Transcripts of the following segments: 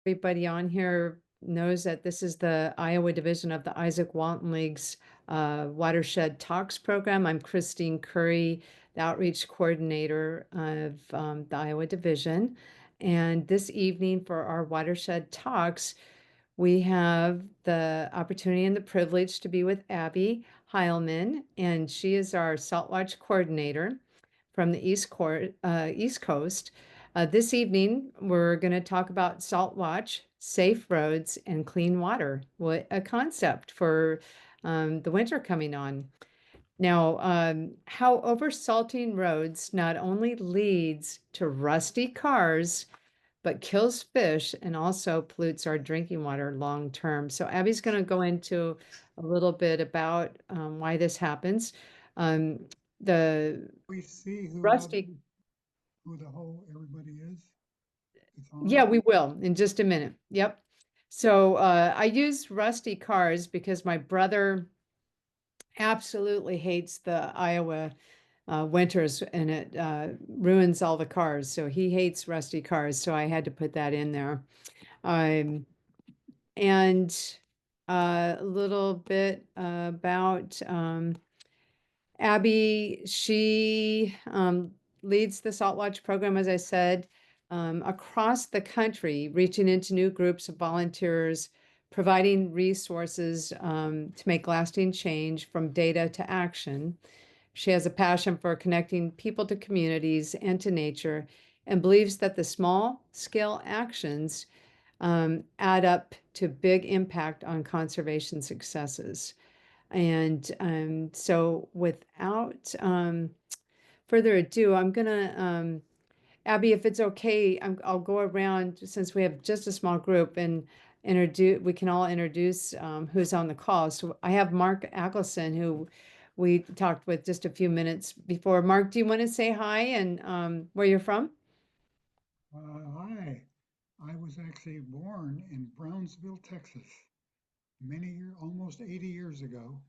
Everybody on here knows that this is the Iowa division of the Izaak Walton League's Watershed Talks program. I'm Christine Curry, the outreach coordinator of the Iowa division. And this evening for our Watershed Talks, we have the opportunity and the privilege to be with Abby Hileman, and she is our Salt Watch coordinator from the East Coast. This evening, we're going to talk about Salt Watch, safe roads, and clean water. What a concept for the winter coming on. Now, how oversalting roads not only leads to rusty cars, but kills fish and also pollutes our drinking water long term. So Abby's going to go into a little bit about why this happens. The We see rusty, who the whole everybody is. It's yeah, on. we will in just a minute. Yep. So I use rusty cars because my brother absolutely hates the Iowa winters and it ruins all the cars. So he hates rusty cars. So I had to put that in there. Um, and a little bit about Abby. She leads the Salt Watch program, as I said, across the country, reaching into new groups of volunteers, providing resources to make lasting change from data to action. She has a passion for connecting people to communities and to nature and believes that the small scale actions add up to big impact on conservation successes. And so without further ado, I'm gonna, Abby, if it's okay, I'll go around since we have just a small group and we can all introduce who's on the call. So I have Mark Ackelson, who we talked with just a few minutes before. Mark, do you want to say hi and where you're from? Hi, I was actually born in Brownsville, Texas, almost 80 years ago,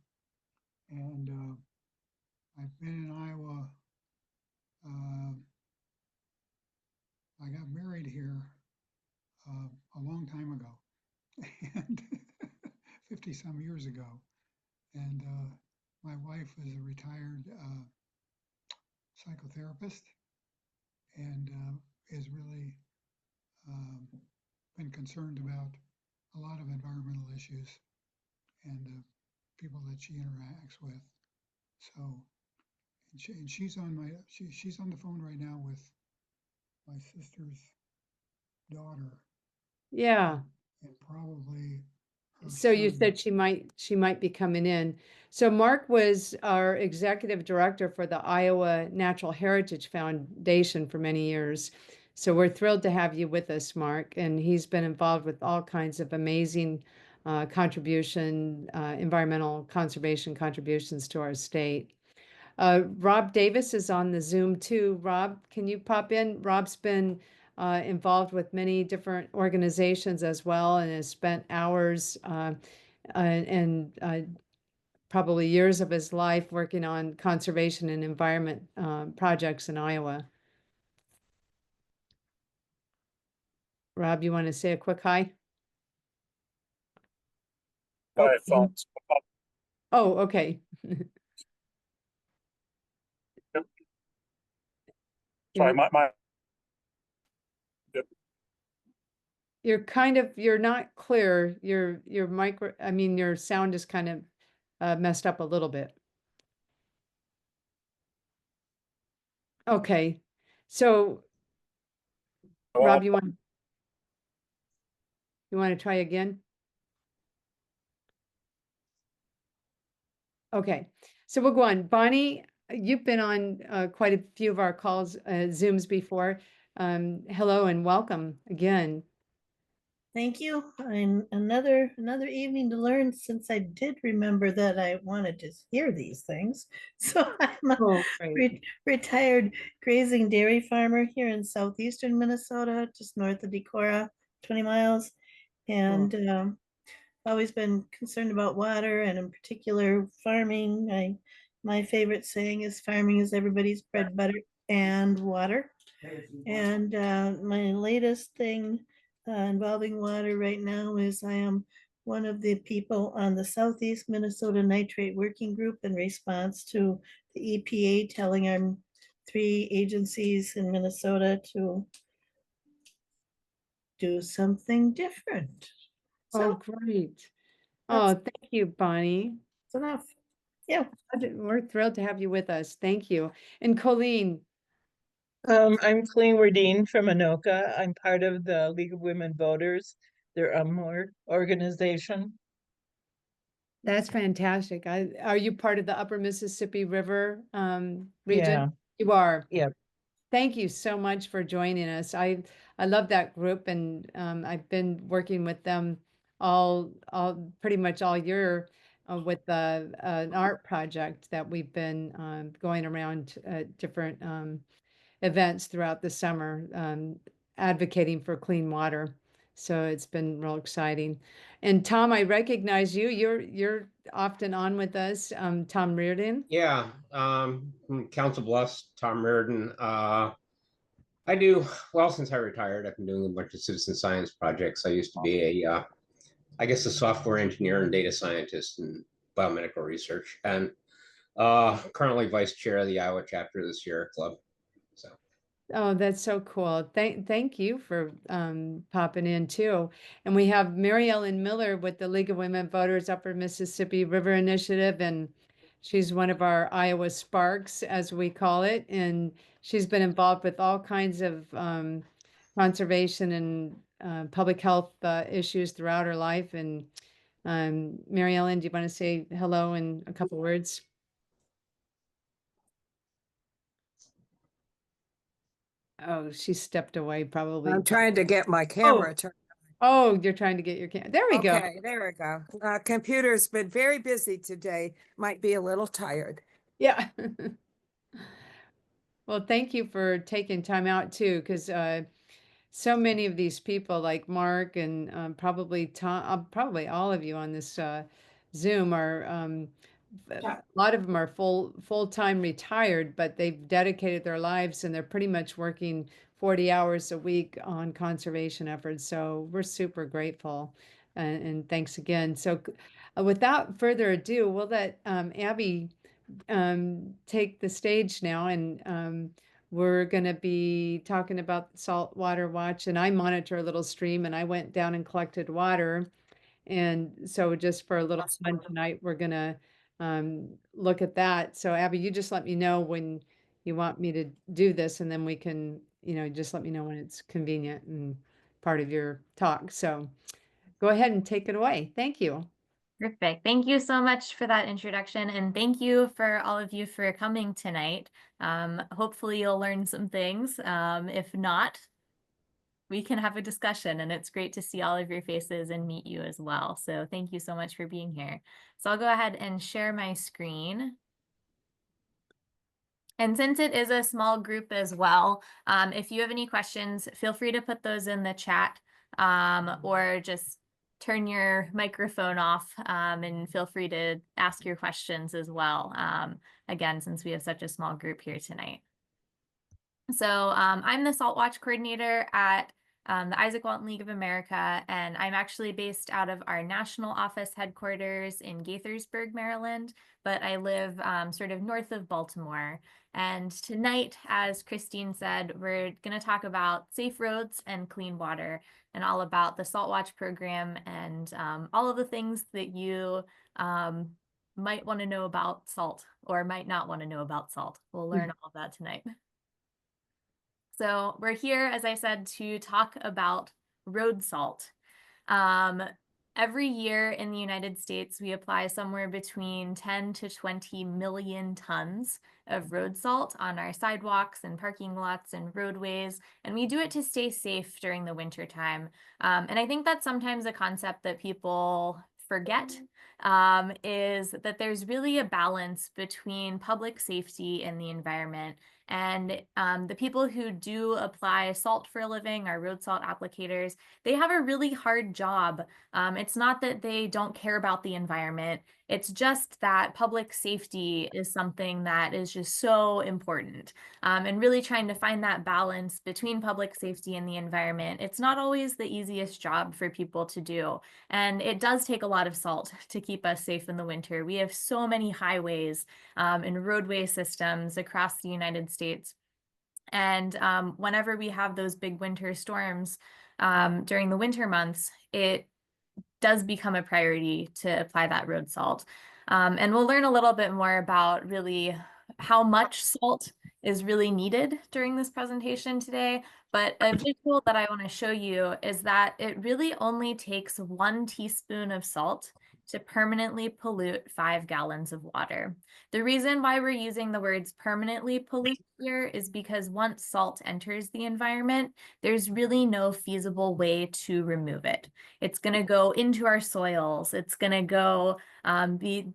and I've been in Iowa. Uh, I got married here a long time ago, and 50 some years ago, and my wife is a retired psychotherapist and is really um, been concerned about a lot of environmental issues and people that she interacts with. So, and she's on the phone right now with my sister's daughter Yeah. and probably her So you son. said she might be coming in. So Mark was our executive director for the Iowa Natural Heritage Foundation for many years. So we're thrilled to have you with us, Mark. And he's been involved with all kinds of amazing environmental conservation contributions to our state. Rob Davis is on the Zoom too. Rob, can you pop in? Rob's been involved with many different organizations as well and has spent hours and probably years of his life working on conservation and environment projects in Iowa. Rob, you want to say a quick hi? Oh, My phone's oh, okay. sorry, my You're not clear. Your sound is kind of messed up a little bit. Okay. So Rob, you want to try again? Okay. So we'll go on. Bonnie, you've been on quite a few of our calls, Zooms before. Hello and welcome again. Thank you. And another evening to learn since I did remember that I wanted to hear these things. So I'm a Oh, great. retired grazing dairy farmer here in southeastern Minnesota, just north of Decorah, 20 miles. Cool. And always been concerned about water and in particular farming. My favorite saying is farming is everybody's bread, butter, and water. And my latest thing involving water right now is I am one of the people on the Southeast Minnesota Nitrate Working Group in response to the EPA telling our 3 agencies in Minnesota to do something different. Oh, So great. that's Oh, thank you, Bonnie. enough. Yeah. We're thrilled to have you with us. Thank you. And Colleen, I'm Colleen Wardine from Anoka. I'm part of the League of Women Voters, their UMWOR organization. that's fantastic. Are you part of the Upper Mississippi River region? Yeah, You are. yeah. Thank you so much for joining us. I love that group, and I've been working with them all pretty much all year with an art project that we've been going around different events throughout the summer, advocating for clean water. So it's been real exciting. And Tom, I recognize you. You're often on with us. Tom Reardon. Yeah, Council Bluffs, Tom Reardon. I do, well, since I retired, I've been doing a bunch of citizen science projects. I used to be I guess, a software engineer and data scientist in biomedical research, and currently vice chair of the Iowa chapter of the Sierra Club. So, Oh, that's so cool. Thank you for popping in too. And we have Mary Ellen Miller with the League of Women Voters Upper Mississippi River Initiative, and she's one of our Iowa Sparks, as we call it. And she's been involved with all kinds of conservation and public health issues throughout her life. And Mary Ellen, do you want to say hello in a couple words? Oh, she stepped away probably. I'm trying to get my Oh, camera turned. oh, you're trying to get your camera. There we go. Okay, there we go. Computer's been very busy today. Might be a little tired. Yeah. Well, thank you for taking time out too, because so many of these people, like Mark and probably Tom, probably all of you on this Zoom are. A lot of them are full-time retired, but they've dedicated their lives and they're pretty much working 40 hours a week on conservation efforts. So we're super grateful, and thanks again. So without further ado, we'll let Abby take the stage now, and we're going to be talking about the Saltwater Watch. And I monitor a little stream, and I went down and collected water. And so just for a little fun tonight, we're going to look at that. So Abby, you just let me know when you want me to do this, and then we can, just let me know when it's convenient and part of your talk. So go ahead and take it away. Thank you. Perfect. Thank you so much for that introduction, and thank you for all of you for coming tonight. Hopefully you'll learn some things. If not, we can have a discussion, and it's great to see all of your faces and meet you as well. So thank you so much for being here. So I'll go ahead and share my screen. And since it is a small group as well, if you have any questions, feel free to put those in the chat, or just turn your microphone off, and feel free to ask your questions as well. Again, since we have such a small group here tonight. So I'm the Salt Watch coordinator at the Izaak Walton League of America, and I'm actually based out of our national office headquarters in Gaithersburg, Maryland, but I live sort of north of Baltimore. And tonight, as Christine said, we're going to talk about safe roads and clean water, and all about the Salt Watch program, and all of the things that you might want to know about salt, or might not want to know about salt. We'll learn all of that tonight. So we're here, as I said, to talk about road salt. Every year in the United States, we apply somewhere between 10 to 20 million tons of road salt on our sidewalks and parking lots and roadways, and we do it to stay safe during the winter time. And I think that's sometimes a concept that people forget, is that there's really a balance between public safety and the environment. And the people who do apply salt for a living, our road salt applicators, they have a really hard job. It's not that they don't care about the environment. It's just that public safety is something that is just so important. And really trying to find that balance between public safety and the environment. It's not always the easiest job for people to do. And it does take a lot of salt to keep us safe in the winter. We have so many highways and roadway systems across the United States. And whenever we have those big winter storms during the winter months, it does become a priority to apply that road salt. And we'll learn a little bit more about really how much salt is really needed during this presentation today. But a visual that I want to show you is that it really only takes 1 teaspoon of salt to permanently pollute 5 gallons of water. The reason why we're using the words permanently pollute here is because once salt enters the environment, there's really no feasible way to remove it. It's going to go into our soils. It's going to go be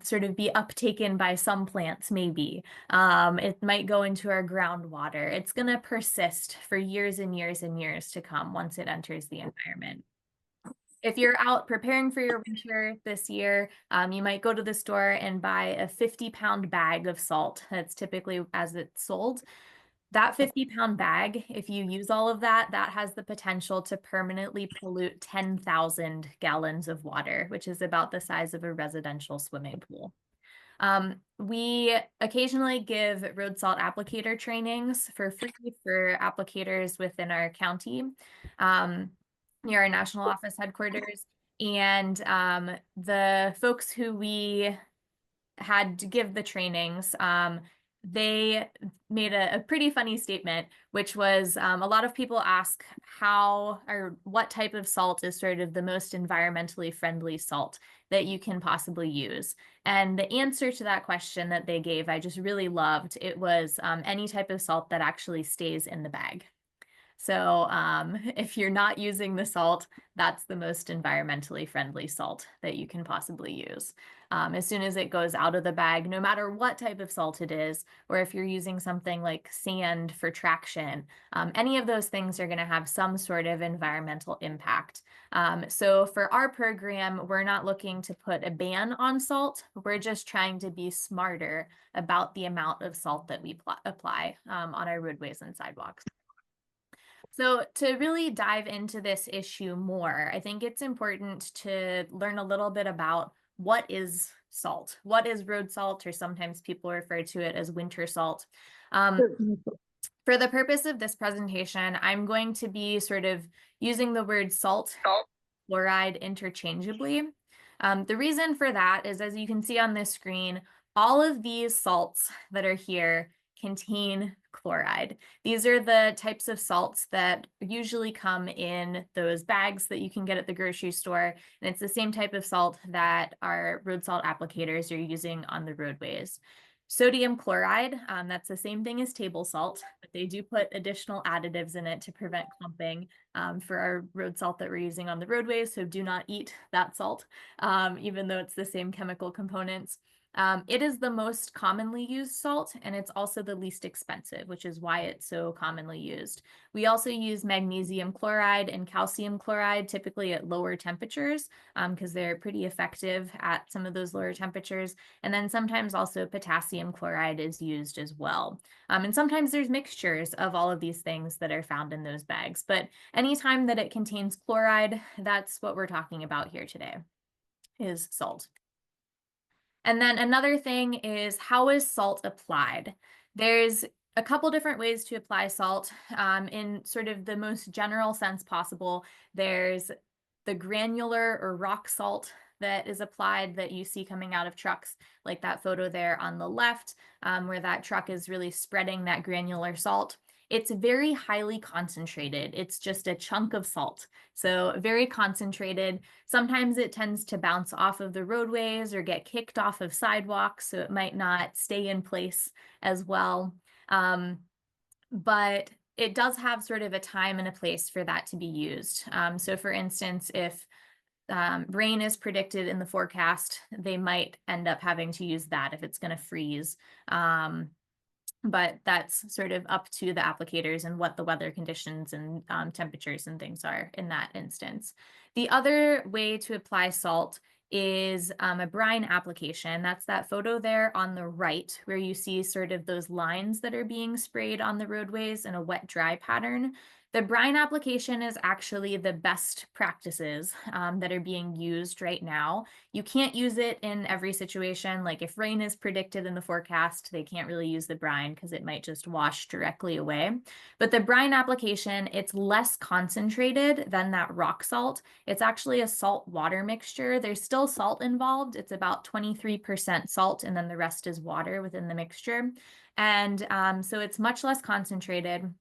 uptaken by some plants, maybe. It might go into our groundwater. It's going to persist for years and years and years to come once it enters the environment. If you're out preparing for your winter this year, you might go to the store and buy a 50-pound bag of salt. That's typically as it's sold. That 50-pound bag, if you use all of that, that has the potential to permanently pollute 10,000 gallons of water, which is about the size of a residential swimming pool. We occasionally give road salt applicator trainings for free for applicators within our county, near our national office headquarters. And the folks who we had to give the trainings, they made a pretty funny statement, which was a lot of people ask how or what type of salt is sort of the most environmentally friendly salt that you can possibly use. And the answer to that question that they gave, I just really loved. It was any type of salt that actually stays in the bag. So if you're not using the salt, that's the most environmentally friendly salt that you can possibly use. As soon as it goes out of the bag, no matter what type of salt it is, or if you're using something like sand for traction, any of those things are going to have some sort of environmental impact. So for our program, we're not looking to put a ban on salt. We're just trying to be smarter about the amount of salt that we apply on our roadways and sidewalks. So to really dive into this issue more, I think it's important to learn a little bit about what is salt. What is road salt, or sometimes people refer to it as winter salt. For the purpose of this presentation, I'm going to be sort of using the word salt, chloride interchangeably. The reason for that is, as you can see on this screen, all of these salts that are here contain chloride. These are the types of salts that usually come in those bags that you can get at the grocery store. And it's the same type of salt that our road salt applicators are using on the roadways. Sodium chloride, that's the same thing as table salt, but they do put additional additives in it to prevent clumping for our road salt that we're using on the roadways. So do not eat that salt, even though it's the same chemical components. It is the most commonly used salt, and it's also the least expensive, which is why it's so commonly used. We also use magnesium chloride and calcium chloride, typically at lower temperatures, because they're pretty effective at some of those lower temperatures. And then sometimes also potassium chloride is used as well. And sometimes there's mixtures of all of these things that are found in those bags. But anytime that it contains chloride, that's what we're talking about here today, is salt. And then another thing is, how is salt applied? There's a couple different ways to apply salt in sort of the most general sense possible. There's the granular or rock salt that is applied that you see coming out of trucks, like that photo there on the left, where that truck is really spreading that granular salt. It's very highly concentrated. It's just a chunk of salt. So very concentrated. Sometimes it tends to bounce off of the roadways or get kicked off of sidewalks, so it might not stay in place as well. But it does have sort of a time and a place for that to be used. So for instance, if rain is predicted in the forecast, they might end up having to use that if it's going to freeze. but that's sort of up to the applicators and what the weather conditions and temperatures and things are in that instance. The other way to apply salt is a brine application. That's that photo there on the right where you see sort of those lines that are being sprayed on the roadways in a wet dry pattern. The brine application is actually the best practices that are being used right now. You can't use it in every situation. Like if rain is predicted in the forecast, they can't really use the brine because it might just wash directly away. But the brine application, it's less concentrated than that rock salt. It's actually a salt water mixture. There's still salt involved. It's about 23% salt, and then the rest is water within the mixture. And so it's much less concentrated.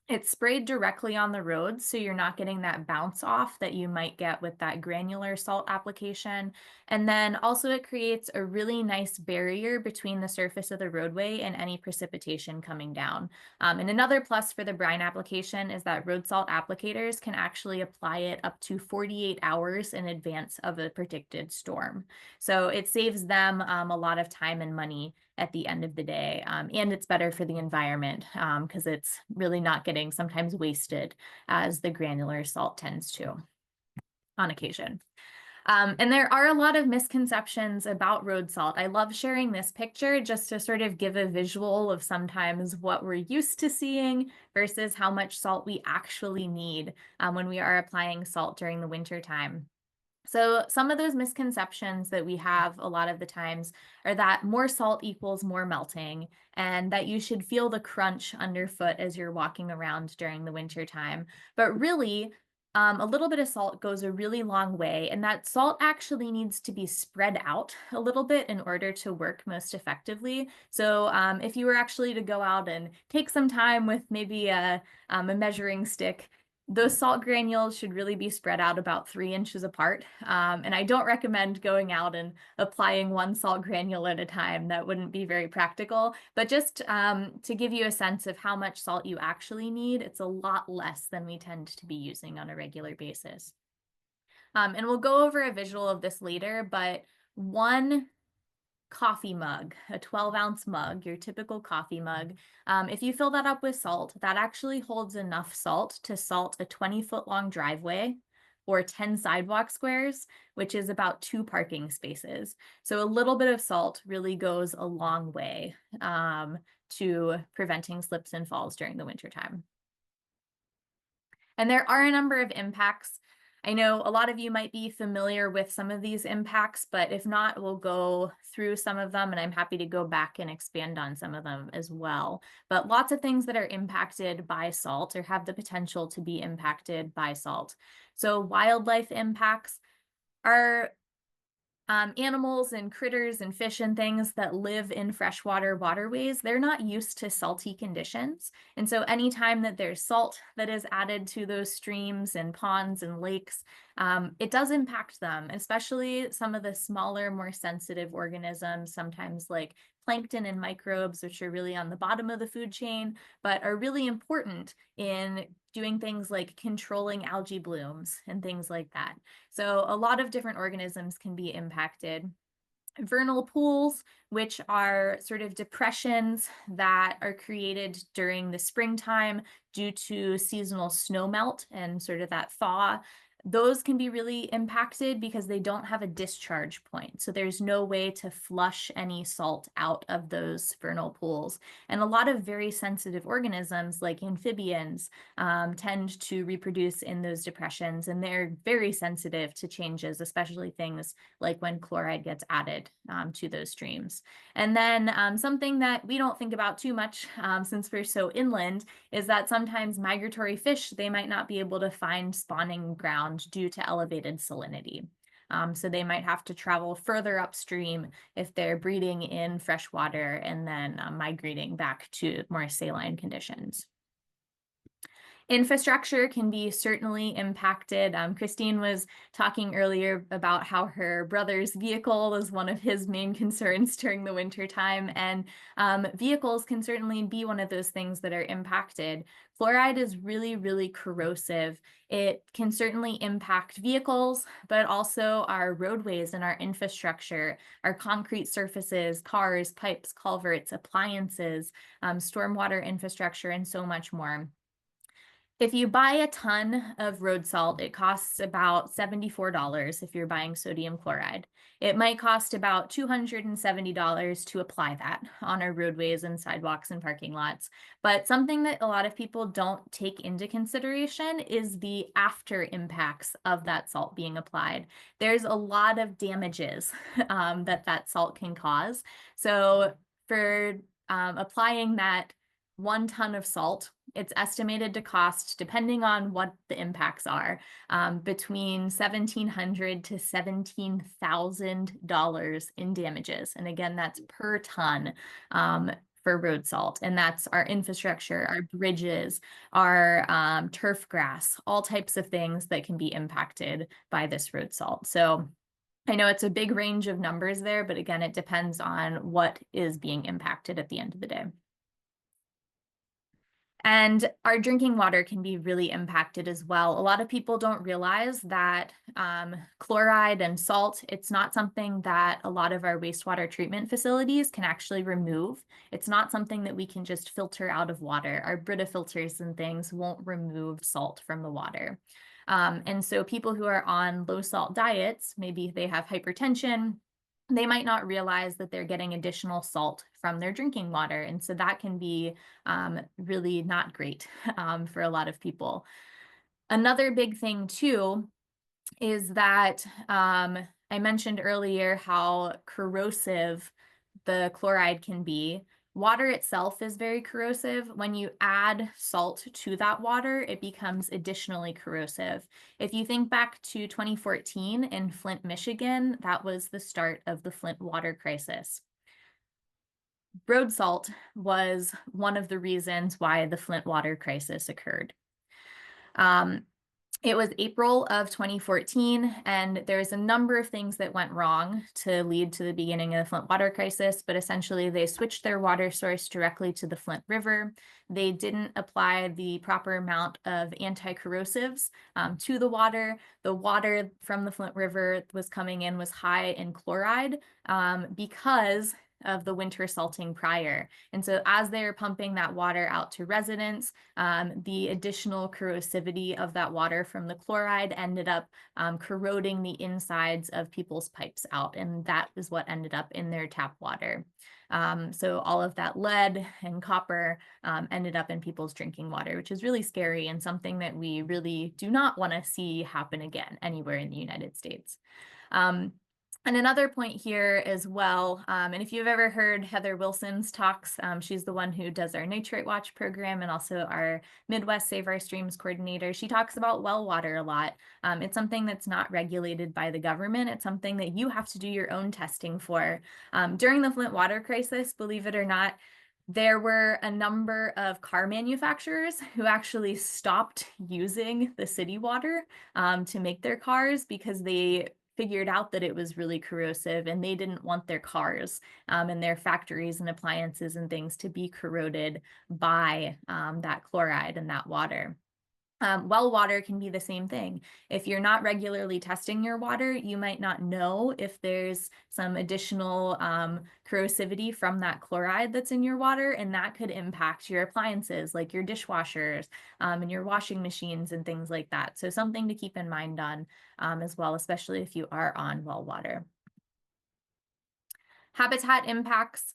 It's sprayed directly on the roads, so you're not getting that bounce off that you might get with that granular salt application. And then also it creates a really nice barrier between the surface of the roadway and any precipitation coming down. And another plus for the brine application is that road salt applicators can actually apply it up to 48 hours in advance of a predicted storm. So it saves them a lot of time and money at the end of the day. And it's better for the environment because it's really not getting sometimes wasted as the granular salt tends to on occasion. And there are a lot of misconceptions about road salt. I love sharing this picture just to sort of give a visual of sometimes what we're used to seeing versus how much salt we actually need when we are applying salt during the winter time. So some of those misconceptions that we have a lot of the times are that more salt equals more melting, and that you should feel the crunch underfoot as you're walking around during the winter time. But really, a little bit of salt goes a really long way, and that salt actually needs to be spread out a little bit in order to work most effectively. So if you were actually to go out and take some time with maybe a measuring stick, those salt granules should really be spread out about 3 inches apart. And I don't recommend going out and applying one salt granule at a time. That wouldn't be very practical. But just to give you a sense of how much salt you actually need, it's a lot less than we tend to be using on a regular basis. And we'll go over a visual of this later, but one coffee mug, a 12-ounce mug, your typical coffee mug. If you fill that up with salt, that actually holds enough salt to salt a 20-foot long driveway or 10 sidewalk squares, which is about 2 parking spaces. So a little bit of salt really goes a long way to preventing slips and falls during the wintertime. And there are a number of impacts. I know a lot of you might be familiar with some of these impacts, but if not, we'll go through some of them, and I'm happy to go back and expand on some of them as well. But lots of things that are impacted by salt or have the potential to be impacted by salt. So wildlife impacts are animals and critters and fish and things that live in freshwater waterways, they're not used to salty conditions. And so anytime that there's salt that is added to those streams and ponds and lakes, it does impact them, especially some of the smaller, more sensitive organisms, sometimes like plankton and microbes, which are really on the bottom of the food chain, but are really important in doing things like controlling algae blooms and things like that. So a lot of different organisms can be impacted. Vernal pools, which are sort of depressions that are created during the springtime due to seasonal snowmelt and sort of that thaw, those can be really impacted because they don't have a discharge point. So there's no way to flush any salt out of those vernal pools. And a lot of very sensitive organisms like amphibians tend to reproduce in those depressions, and they're very sensitive to changes, especially things like when chloride gets added to those streams. And then something that we don't think about too much since we're so inland is that sometimes migratory fish, they might not be able to find spawning ground due to elevated salinity. So they might have to travel further upstream if they're breeding in freshwater and then migrating back to more saline conditions. Infrastructure can be certainly impacted. Christine was talking earlier about how her brother's vehicle is one of his main concerns during the winter time, and vehicles can certainly be one of those things that are impacted. Fluoride is really, really corrosive. It can certainly impact vehicles, but also our roadways and our infrastructure, our concrete surfaces, cars, pipes, culverts, appliances, stormwater infrastructure, and so much more. If you buy a ton of road salt, it costs about $74 if you're buying sodium chloride. It might cost about $270 to apply that on our roadways and sidewalks and parking lots. But something that a lot of people don't take into consideration is the after impacts of that salt being applied. There's a lot of damages that salt can cause. So for applying that 1 ton of salt, it's estimated to cost, depending on what the impacts are, between $1,700 to $17,000 in damages. And again, that's per ton for road salt. And that's our infrastructure, our bridges, our turf grass, all types of things that can be impacted by this road salt. So I know it's a big range of numbers there, but again, it depends on what is being impacted at the end of the day. And our drinking water can be really impacted as well. A lot of people don't realize that chloride and salt, it's not something that a lot of our wastewater treatment facilities can actually remove. It's not something that we can just filter out of water. Our Brita filters and things won't remove salt from the water. And so people who are on low salt diets, maybe they have hypertension, they might not realize that they're getting additional salt from their drinking water. And so that can be really not great for a lot of people. Another big thing too is that I mentioned earlier how corrosive the chloride can be. Water itself is very corrosive. When you add salt to that water, it becomes additionally corrosive. If you think back to 2014 in Flint, Michigan, that was the start of the Flint water crisis. Road salt was one of the reasons why the Flint water crisis occurred. It was April of 2014, and there's a number of things that went wrong to lead to the beginning of the Flint water crisis, but essentially they switched their water source directly to the Flint River. They didn't apply the proper amount of anti-corrosives to the water. The water from the Flint River was coming in was high in chloride because of the winter salting prior. And so as they're pumping that water out to residents, the additional corrosivity of that water from the chloride ended up corroding the insides of people's pipes out. And that is what ended up in their tap water. So all of that lead and copper ended up in people's drinking water, which is really scary and something that we really do not want to see happen again anywhere in the United States. And another point here as well, and if you've ever heard Heather Wilson's talks, she's the one who does our Nitrate Watch program and also our Midwest Save Our Streams coordinator. She talks about well water a lot. It's something that's not regulated by the government. It's something that you have to do your own testing for. During the Flint water crisis, believe it or not, there were a number of car manufacturers who actually stopped using the city water to make their cars because they figured out that it was really corrosive and they didn't want their cars and their factories and appliances and things to be corroded by that chloride and that water. Well water can be the same thing. If you're not regularly testing your water, you might not know if there's some additional corrosivity from that chloride that's in your water, and that could impact your appliances like your dishwashers and your washing machines and things like that. So something to keep in mind on as well, especially if you are on well water. Habitat impacts.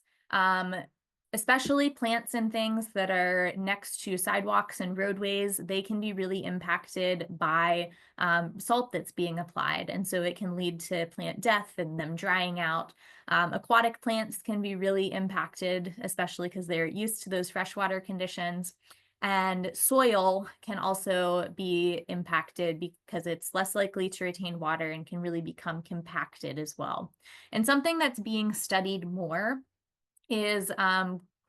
Especially plants and things that are next to sidewalks and roadways, they can be really impacted by salt that's being applied. And so it can lead to plant death and them drying out. Aquatic plants can be really impacted, especially because they're used to those freshwater conditions. And soil can also be impacted because it's less likely to retain water and can really become compacted as well. And something that's being studied more is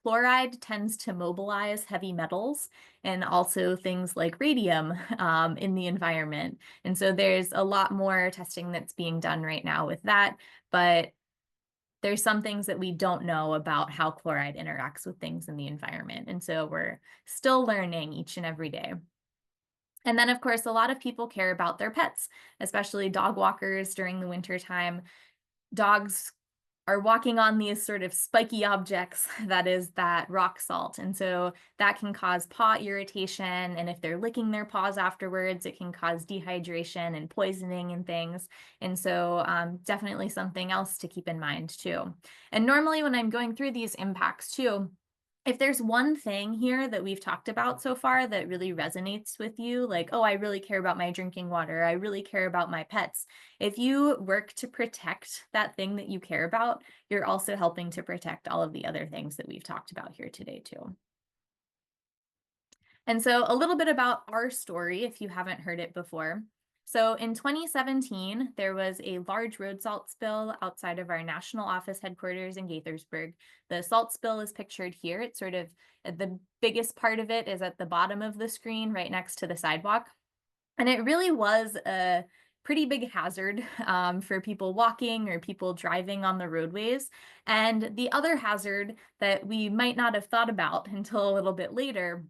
chloride tends to mobilize heavy metals and also things like radium in the environment. And so there's a lot more testing that's being done right now with that, but there's some things that we don't know about how chloride interacts with things in the environment. And so we're still learning each and every day. And then, of course, a lot of people care about their pets, especially dog walkers during the winter time. Dogs are walking on these sort of spiky objects, that is that rock salt. And so that can cause paw irritation. And if they're licking their paws afterwards, it can cause dehydration and poisoning and things. And so definitely something else to keep in mind too. And normally when I'm going through these impacts too, if there's one thing here that we've talked about so far that really resonates with you, like, oh, I really care about my drinking water, I really care about my pets. If you work to protect that thing that you care about, you're also helping to protect all of the other things that we've talked about here today too. And so a little bit about our story, if you haven't heard it before. So in 2017, there was a large road salt spill outside of our national office headquarters in Gaithersburg. The salt spill is pictured here. It's sort of the biggest part of it is at the bottom of the screen right next to the sidewalk. And it really was a pretty big hazard for people walking or people driving on the roadways. And the other hazard that we might not have thought about until a little bit later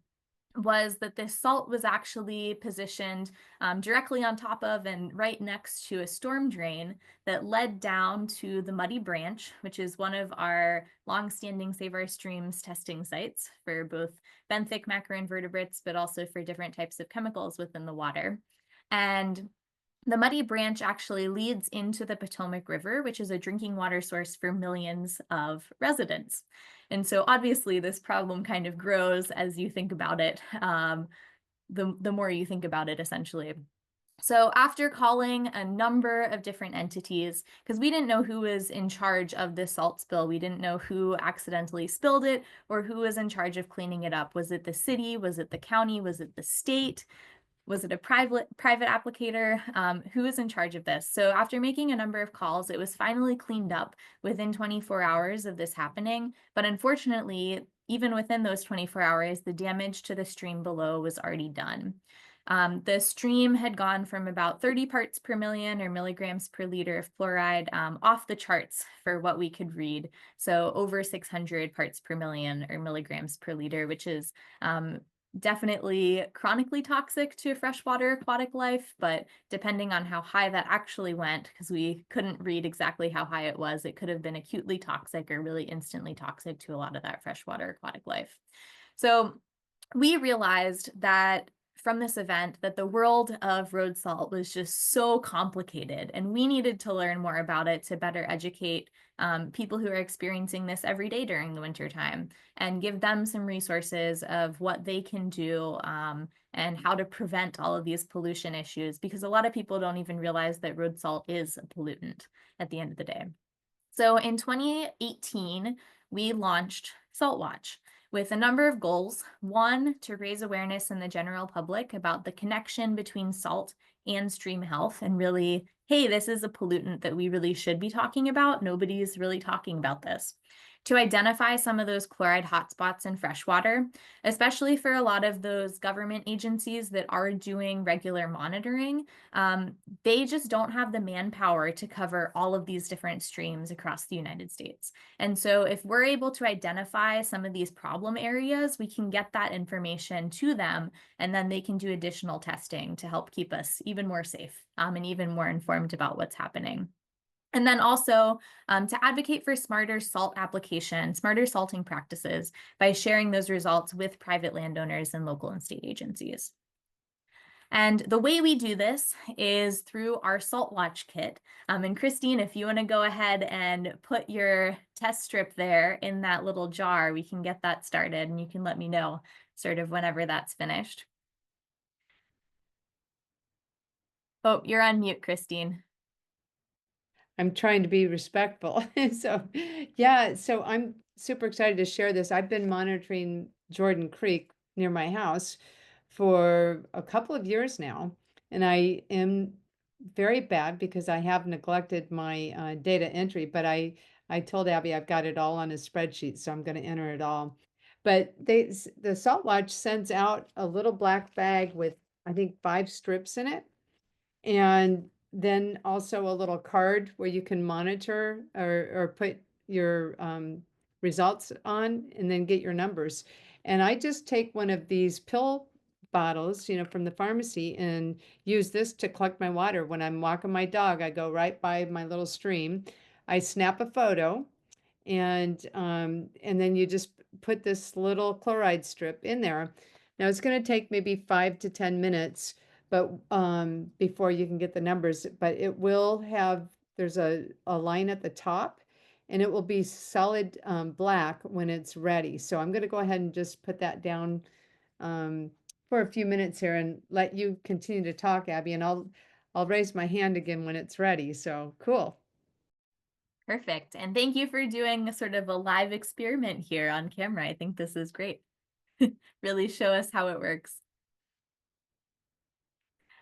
was that this salt was actually positioned directly on top of and right next to a storm drain that led down to the Muddy Branch, which is one of our longstanding Save Our Streams testing sites for both benthic macroinvertebrates, but also for different types of chemicals within the water. And the Muddy Branch actually leads into the Potomac River, which is a drinking water source for millions of residents. And so obviously this problem kind of grows as you think about it, the more you think about it, essentially. So after calling a number of different entities, because we didn't know who was in charge of this salt spill, we didn't know who accidentally spilled it or who was in charge of cleaning it up. Was it the city? Was it the county? Was it the state? Was it a private applicator? Who is in charge of this? So after making a number of calls, it was finally cleaned up within 24 hours of this happening. But unfortunately, even within those 24 hours, the damage to the stream below was already done. The stream had gone from about 30 parts per million or milligrams per liter of fluoride off the charts for what we could read. So over 600 parts per million or milligrams per liter, which is definitely chronically toxic to freshwater aquatic life, but depending on how high that actually went, because we couldn't read exactly how high it was, it could have been acutely toxic or really instantly toxic to a lot of that freshwater aquatic life. So we realized that from this event that the world of road salt was just so complicated, and we needed to learn more about it to better educate people who are experiencing this every day during the winter time and give them some resources of what they can do and how to prevent all of these pollution issues, because a lot of people don't even realize that road salt is a pollutant at the end of the day. So in 2018, we launched Salt Watch with a number of goals. One, to raise awareness in the general public about the connection between salt and stream health, and really, hey, this is a pollutant that we really should be talking about. Nobody's really talking about this. To identify some of those chloride hotspots in freshwater, especially for a lot of those government agencies that are doing regular monitoring. They just don't have the manpower to cover all of these different streams across the United States. And so if we're able to identify some of these problem areas, we can get that information to them, and then they can do additional testing to help keep us even more safe and even more informed about what's happening. And then also to advocate for smarter salt application, smarter salting practices by sharing those results with private landowners and local and state agencies. And the way we do this is through our Salt Watch kit. And Christine, if you want to go ahead and put your test strip there in that little jar, we can get that started, and you can let me know sort of whenever that's finished. Oh, you're on mute, Christine. I'm trying to be respectful. So, yeah, so I'm super excited to share this. I've been monitoring Jordan Creek near my house for a couple of years now, and I am very bad because I have neglected my data entry, but I I told Abby I've got it all on a spreadsheet, so I'm going to enter it all. But the Salt Watch sends out a little black bag with, I think, 5 strips in it. And then also a little card where you can monitor or put your results on and then get your numbers. And I just take one of these pill bottles, from the pharmacy and use this to collect my water. When I'm walking my dog, I go right by my little stream. I snap a photo and then you just put this little chloride strip in there. Now it's going to take maybe 5 to 10 minutes, but before you can get the numbers, but it will have, there's a line at the top and it will be solid black when it's ready. So I'm going to go ahead and just put that down for a few minutes here and let you continue to talk, Abby, and I'll raise my hand again when it's ready. So cool. Perfect. And thank you for doing sort of a live experiment here on camera. I think this is great. Really show us how it works.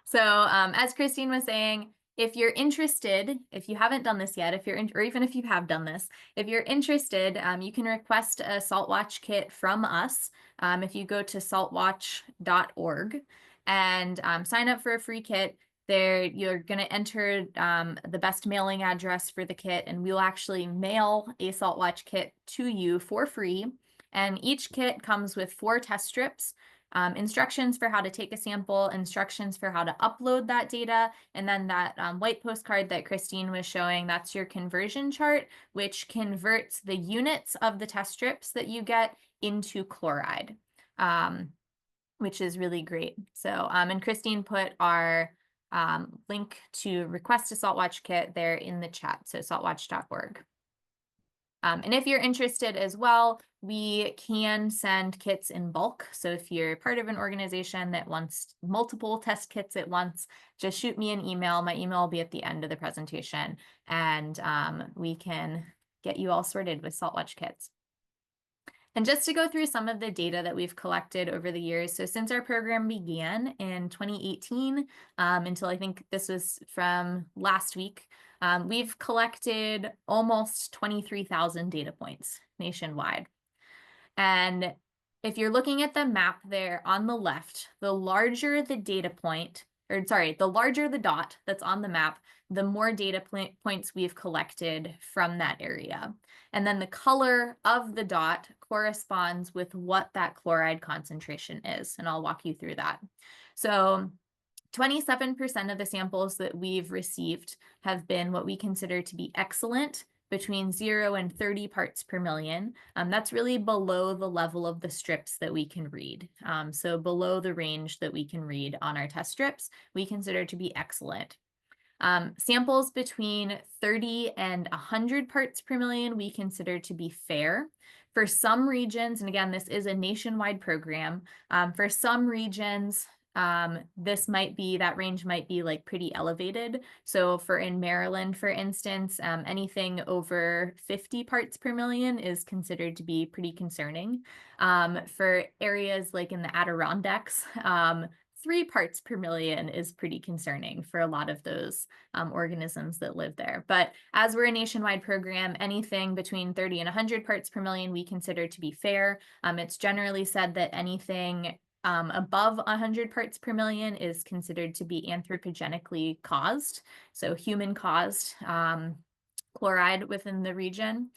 So as Christine was saying, if you're interested, if you haven't done this yet, or even if you have done this, if you're interested, you can request a Salt Watch kit from us if you go to saltwatch.org and sign up for a free kit. There, you're going to enter the best mailing address for the kit, and we'll actually mail a Salt Watch kit to you for free. And each kit comes with 4 test strips, instructions for how to take a sample, instructions for how to upload that data, and then that white postcard that Christine was showing, that's your conversion chart, which converts the units of the test strips that you get into chloride, which is really great. So, and Christine put our link to request a Salt Watch kit there in the chat, so saltwatch.org. And if you're interested as well, we can send kits in bulk. So if you're part of an organization that wants multiple test kits at once, just shoot me an email. My email will be at the end of the presentation, and we can get you all sorted with Salt Watch kits. And just to go through some of the data that we've collected over the years, so since our program began in 2018 until I think this was from last week, we've collected almost 23,000 data points nationwide. And if you're looking at the map there on the left, the larger the data point, or sorry, the larger the dot that's on the map, the more data points we've collected from that area. And then the color of the dot corresponds with what that chloride concentration is. And I'll walk you through that. So 27% of the samples that we've received have been what we consider to be excellent, between 0 and 30 parts per million. That's really below the level of the strips that we can read. So below the range that we can read on our test strips, we consider to be excellent. Samples between 30 and 100 parts per million, we consider to be fair. For some regions, and again, this is a nationwide program, for some regions, that range might be like pretty elevated. So in Maryland, for instance, anything over 50 parts per million is considered to be pretty concerning. For areas like in the Adirondacks, 3 parts per million is pretty concerning for a lot of those organisms that live there. But as we're a nationwide program, anything between 30 and 100 parts per million we consider to be fair. It's generally said that anything above 100 parts per million is considered to be anthropogenically caused, so human-caused chloride within the region.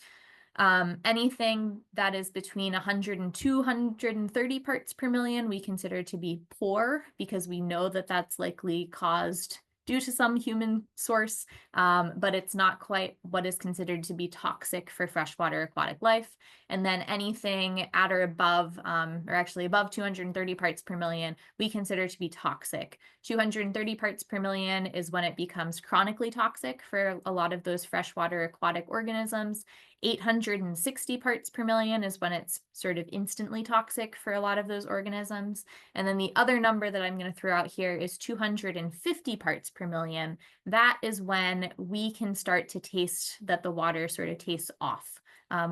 Anything that is between 100 and 230 parts per million, we consider to be poor, because we know that that's likely caused due to some human source, but it's not quite what is considered to be toxic for freshwater aquatic life. And then anything at or above, or actually above 230 parts per million, we consider to be toxic. 230 parts per million is when it becomes chronically toxic for a lot of those freshwater aquatic organisms. 860 parts per million is when it's sort of instantly toxic for a lot of those organisms. And then the other number that I'm going to throw out here is 250 parts per million. That is when we can start to taste that the water sort of tastes off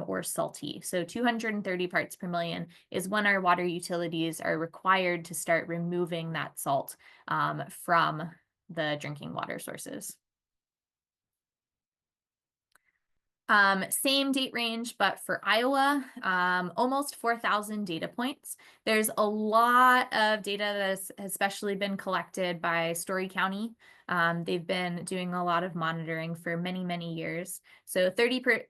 or salty. So 230 parts per million is when our water utilities are required to start removing that salt from the drinking water sources. Same date range, but for Iowa, almost 4,000 data points. There's a lot of data that has especially been collected by Story County. They've been doing a lot of monitoring for many, many years. So 34%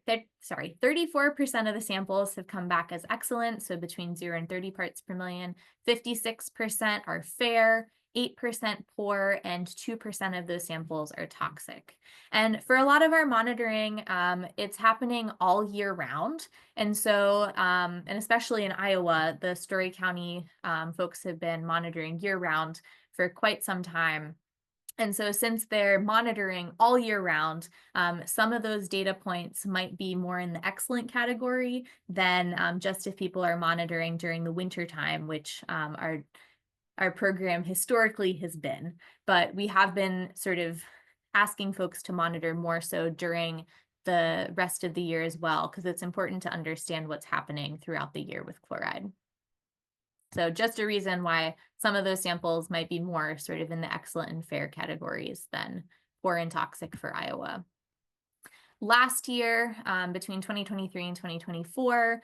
of the samples have come back as excellent, so between 0 and 30 parts per million. 56% are fair, 8% poor, and 2% of those samples are toxic. And for a lot of our monitoring, it's happening all year round. And so, and especially in Iowa, the Story County folks have been monitoring year round for quite some time. And so since they're monitoring all year round, some of those data points might be more in the excellent category than just if people are monitoring during the winter time, which our program historically has been, but we have been sort of asking folks to monitor more so during the rest of the year as well, because it's important to understand what's happening throughout the year with chloride. So just a reason why some of those samples might be more sort of in the excellent and fair categories than poor and toxic for Iowa. Last year, between 2023 and 2024,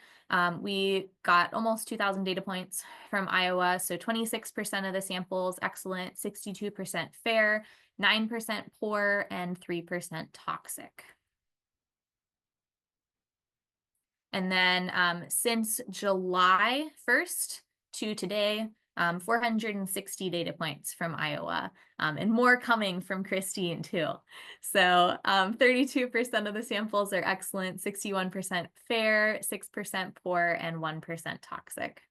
we got almost 2,000 data points from Iowa. So 26% of the samples excellent, 62% fair, 9% poor, and 3% toxic. And then since July 1st to today, 460 data points from Iowa, and more coming from Christine too. So 32% of the samples are excellent, 61% fair, 6% poor, and 1% toxic.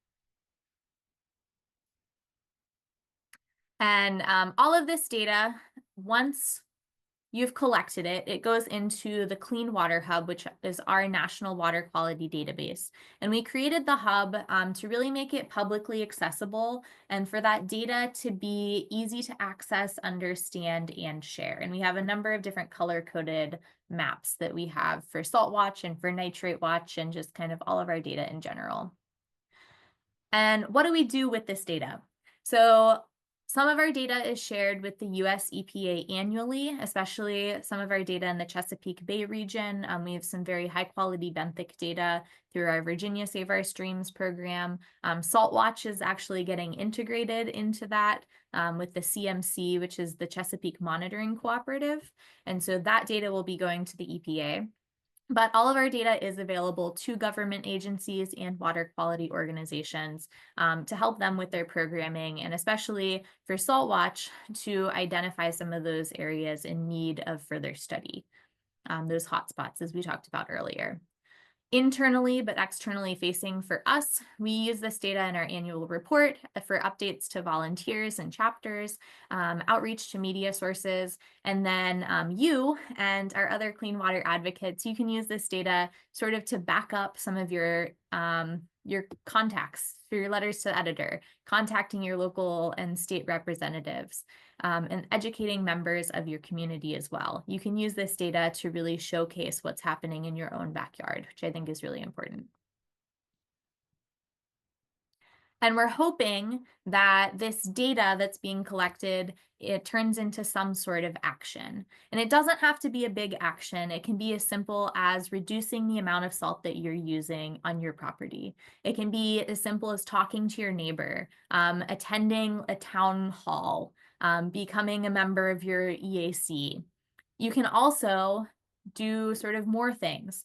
And all of this data, once you've collected it, it goes into the Clean Water Hub, which is our national water quality database. And we created the hub to really make it publicly accessible and for that data to be easy to access, understand, and share. And we have a number of different color-coded maps that we have for Salt Watch and for Nitrate Watch and just kind of all of our data in general. And what do we do with this data? So some of our data is shared with the US EPA annually, especially some of our data in the Chesapeake Bay region. We have some very high quality benthic data through our Virginia Save Our Streams program. Salt Watch is actually getting integrated into that with the CMC, which is the Chesapeake Monitoring Cooperative. And so that data will be going to the EPA. But all of our data is available to government agencies and water quality organizations to help them with their programming, and especially for Salt Watch to identify some of those areas in need of further study, those hotspots as we talked about earlier. Internally, but externally facing for us, we use this data in our annual report for updates to volunteers and chapters, outreach to media sources, and then you and our other clean water advocates, you can use this data sort of to back up some of your contacts for your letters to the editor, contacting your local and state representatives, and educating members of your community as well. You can use this data to really showcase what's happening in your own backyard, which I think is really important. And we're hoping that this data that's being collected, it turns into some sort of action. And it doesn't have to be a big action. It can be as simple as reducing the amount of salt that you're using on your property. It can be as simple as talking to your neighbor, attending a town hall, becoming a member of your EAC. You can also do sort of more things.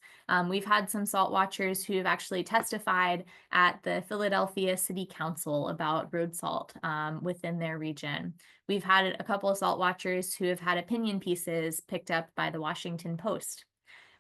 We've had some salt watchers who have actually testified at the Philadelphia City Council about road salt within their region. We've had a couple of salt watchers who have had opinion pieces picked up by the Washington Post.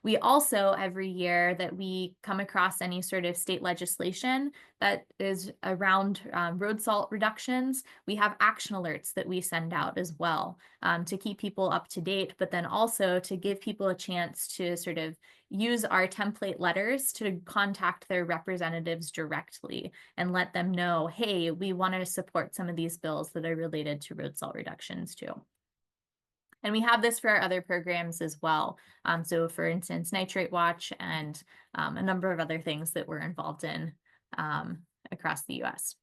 We also, every year that we come across any sort of state legislation that is around road salt reductions, we have action alerts that we send out as well to keep people up to date, but then also to give people a chance to sort of use our template letters to contact their representatives directly and let them know, hey, we want to support some of these bills that are related to road salt reductions too. And we have this for our other programs as well. So for instance, Nitrate Watch and a number of other things that we're involved in across the US.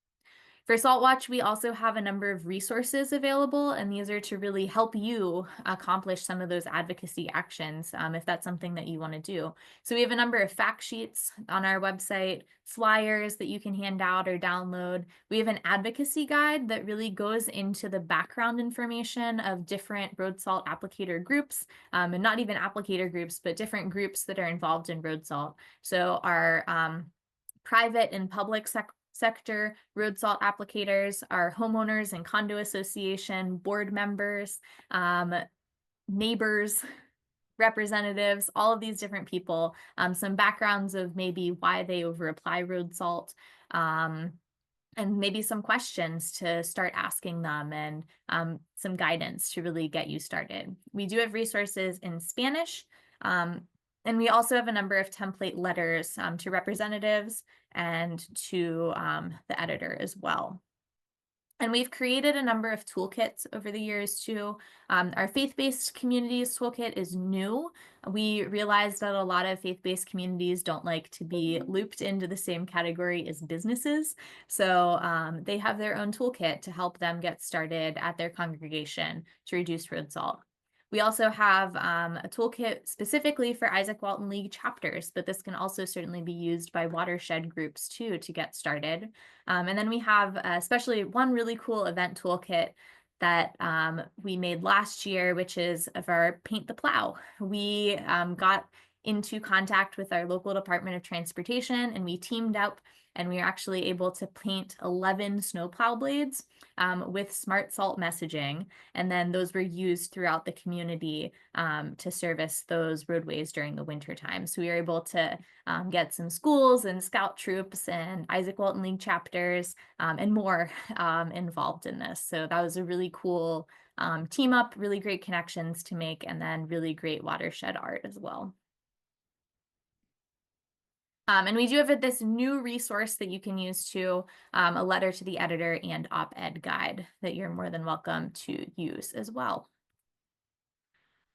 For Salt Watch, we also have a number of resources available, and these are to really help you accomplish some of those advocacy actions if that's something that you want to do. So we have a number of fact sheets on our website, flyers that you can hand out or download. We have an advocacy guide that really goes into the background information of different road salt applicator groups, and not even applicator groups, but different groups that are involved in road salt. So our private and public sector road salt applicators, our homeowners and condo association, board members, neighbors, representatives, all of these different people, some backgrounds of maybe why they over apply road salt, and maybe some questions to start asking them, and some guidance to really get you started. We do have resources in Spanish, and we also have a number of template letters to representatives and to the editor as well. And we've created a number of toolkits over the years too. Our faith-based communities toolkit is new. We realized that a lot of faith-based communities don't like to be looped into the same category as businesses. So they have their own toolkit to help them get started at their congregation to reduce road salt. We also have a toolkit specifically for Izaak Walton League chapters, but this can also certainly be used by watershed groups too to get started. And then we have especially one really cool event toolkit that we made last year, which is of our Paint the Plow. We got into contact with our local Department of Transportation, and we teamed up, and we were actually able to paint 11 snowplow blades with smart salt messaging. And then those were used throughout the community to service those roadways during the winter time. So we were able to get some schools and scout troops and Izaak Walton League chapters and more involved in this. So that was a really cool team up, really great connections to make, and then really great watershed art as well. And we do have this new resource that you can use too, a letter to the editor and op-ed guide that you're more than welcome to use as well.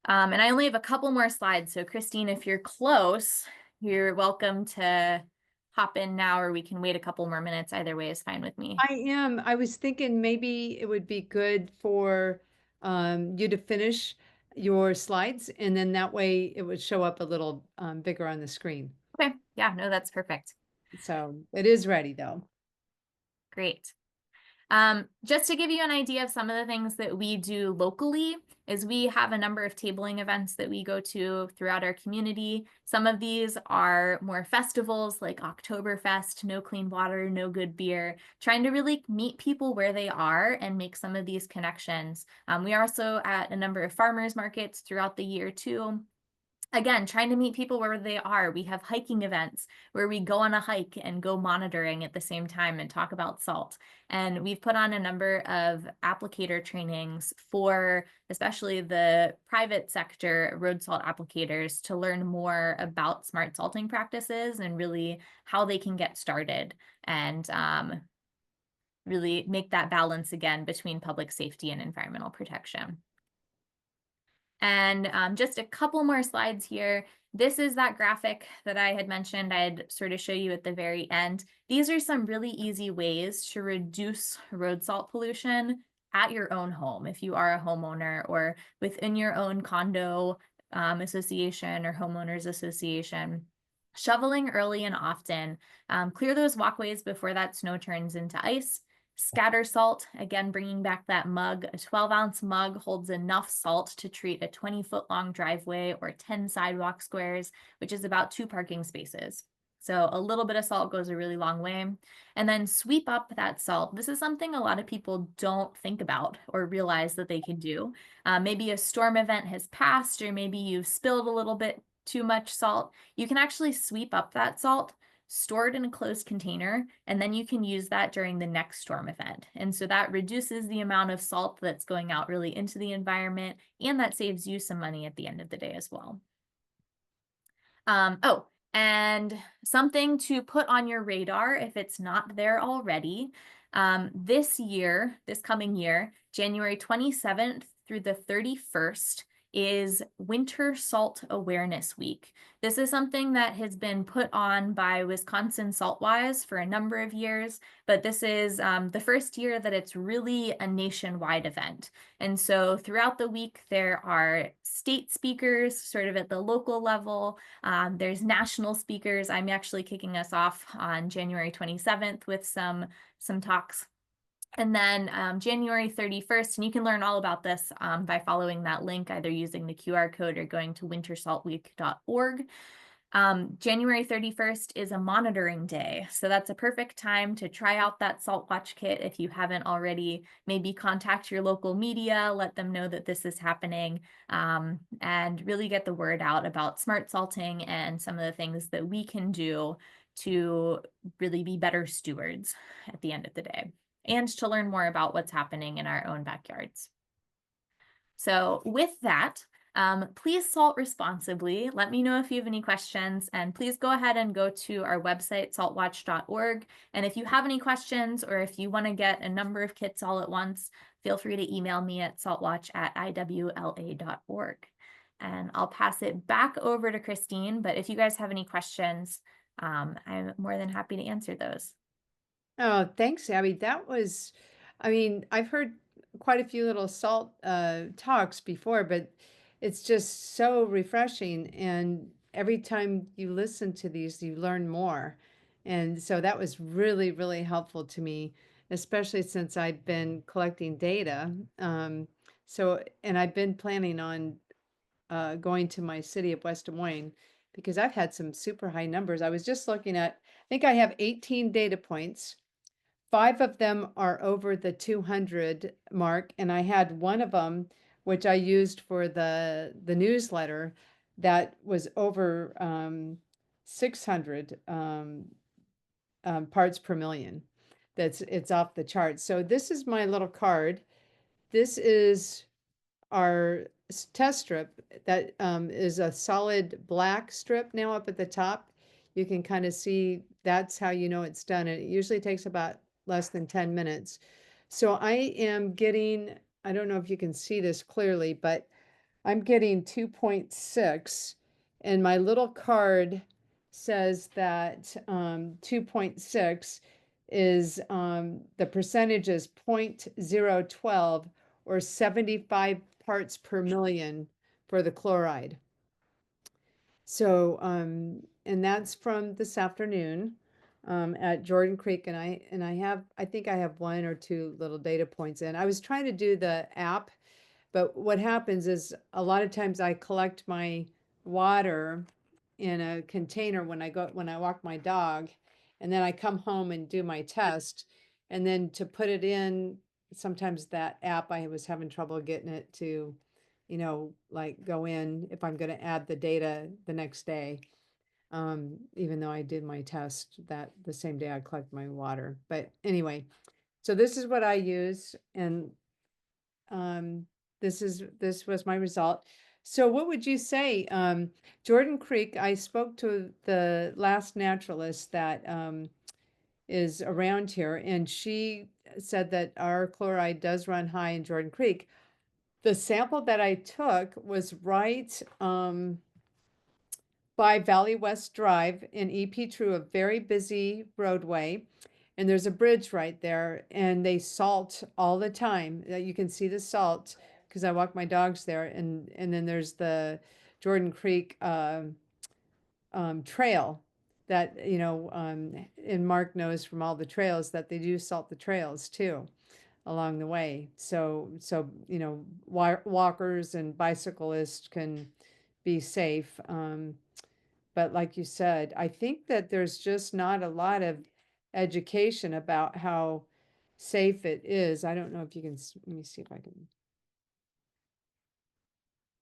And I only have a couple more slides. So Christine, if you're close, you're welcome to hop in now, or we can wait a couple more minutes. Either way is fine with me. I am. I was thinking maybe it would be good for you to finish your slides, and then that way it would show up a little bigger on the screen. Okay, yeah, no, that's perfect. So it is ready though. Great. Just to give you an idea of some of the things that we do locally is we have a number of tabling events that we go to throughout our community. Some of these are more festivals like Oktoberfest, No Clean Water, No Good Beer, trying to really meet people where they are and make some of these connections. We are also at a number of farmers markets throughout the year too. Again, trying to meet people where they are. We have hiking events where we go on a hike and go monitoring at the same time and talk about salt. And we've put on a number of applicator trainings for especially the private sector road salt applicators to learn more about smart salting practices and really how they can get started and really make that balance again between public safety and environmental protection. And just a couple more slides here. This is that graphic that I had mentioned I'd sort of show you at the very end. These are some really easy ways to reduce road salt pollution at your own home if you are a homeowner, or within your own condo association or homeowners association. Shoveling early and often, clear those walkways before that snow turns into ice. Scatter salt, again, bringing back that mug. A 12-ounce mug holds enough salt to treat a 20-foot long driveway or 10 sidewalk squares, which is about 2 parking spaces. So a little bit of salt goes a really long way. And then sweep up that salt. This is something a lot of people don't think about or realize that they can do. Maybe a storm event has passed, or maybe you've spilled a little bit too much salt. You can actually sweep up that salt, store it in a closed container, and then you can use that during the next storm event. And so that reduces the amount of salt that's going out really into the environment, and that saves you some money at the end of the day as well. Oh, and something to put on your radar if it's not there already. This coming year, January 27th through the 31st, is Winter Salt Awareness Week. This is something that has been put on by Wisconsin Saltwise for a number of years, but this is the first year that it's really a nationwide event. And so throughout the week, there are state speakers sort of at the local level. There's national speakers. I'm actually kicking us off on January 27th with some talks. And then January 31st, and you can learn all about this by following that link, either using the QR code or going to wintersaltweek.org. January 31st is a monitoring day. So that's a perfect time to try out that Salt Watch kit if you haven't already. Maybe contact your local media, let them know that this is happening, and really get the word out about smart salting and some of the things that we can do to really be better stewards at the end of the day, and to learn more about what's happening in our own backyards. So with that, please salt responsibly. Let me know if you have any questions, and please go ahead and go to our website, saltwatch.org. And if you have any questions, or if you want to get a number of kits all at once, feel free to email me at saltwatch@iwla.org. And I'll pass it back over to Christine, but if you guys have any questions, I'm more than happy to answer those. Oh, thanks, Abby. That was, I mean, I've heard quite a few little salt talks before, but it's just so refreshing. And every time you listen to these, you learn more. And so that was really, really helpful to me, especially since I'd been collecting data. And I've been planning on going to my city of West Des Moines because I've had some super high numbers. I was just looking at, I think I have 18 data points. 5 of them are over the 200 mark, and I had one of them, which I used for the newsletter, that was over 600 parts per million. It's off the charts. So this is my little card. This is our test strip that is a solid black strip now up at the top. You can kind of see that's how you know it's done. And it usually takes about less than 10 minutes. So I am getting, I don't know if you can see this clearly, but I'm getting 2.6, and my little card says that 2.6 is the percentage is 0.012, or 75 parts per million for the chloride. So, and that's from this afternoon at Jordan Creek, and I think I have 1 or 2 little data points in. I was trying to do the app, but what happens is a lot of times I collect my water in a container when I walk my dog, and then I come home and do my test. And then to put it in, sometimes that app, I was having trouble getting it to, like go in if I'm going to add the data the next day. Even though I did my test that the same day I collect my water. But anyway, so this is what I use, and this was my result. So what would you say, Jordan Creek? I spoke to the last naturalist that is around here, and she said that our chloride does run high in Jordan Creek. The sample that I took was right by Valley West Drive in EP True, a very busy roadway. And there's a bridge right there, and they salt all the time. You can see the salt because I walk my dogs there. And then there's the Jordan Creek trail that, and Mark knows from all the trails that they do salt the trails too along the way. So, walkers and bicyclists can be safe. But like you said, I think that there's just not a lot of education about how safe it is. I don't know if you can, let me see if I can.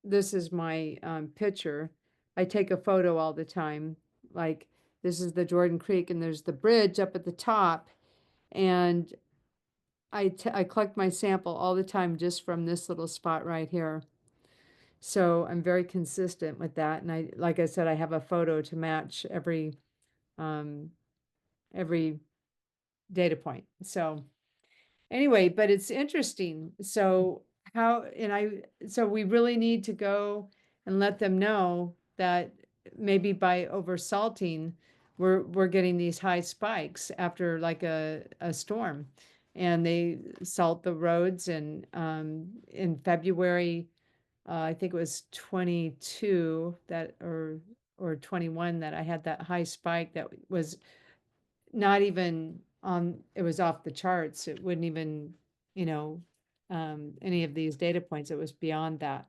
This is my picture. I take a photo all the time. Like, this is the Jordan Creek, and there's the bridge up at the top. And I collect my sample all the time just from this little spot right here. So I'm very consistent with that. And like I said, I have a photo to match every data point. So anyway, but it's interesting. So so we really need to go and let them know that maybe by over salting, we're getting these high spikes after like a storm. And they salt the roads, and in February, I think it was 22 that or 21 that I had that high spike that was not even on, it was off the charts. It wouldn't even, you know, any of these data points. It was beyond that.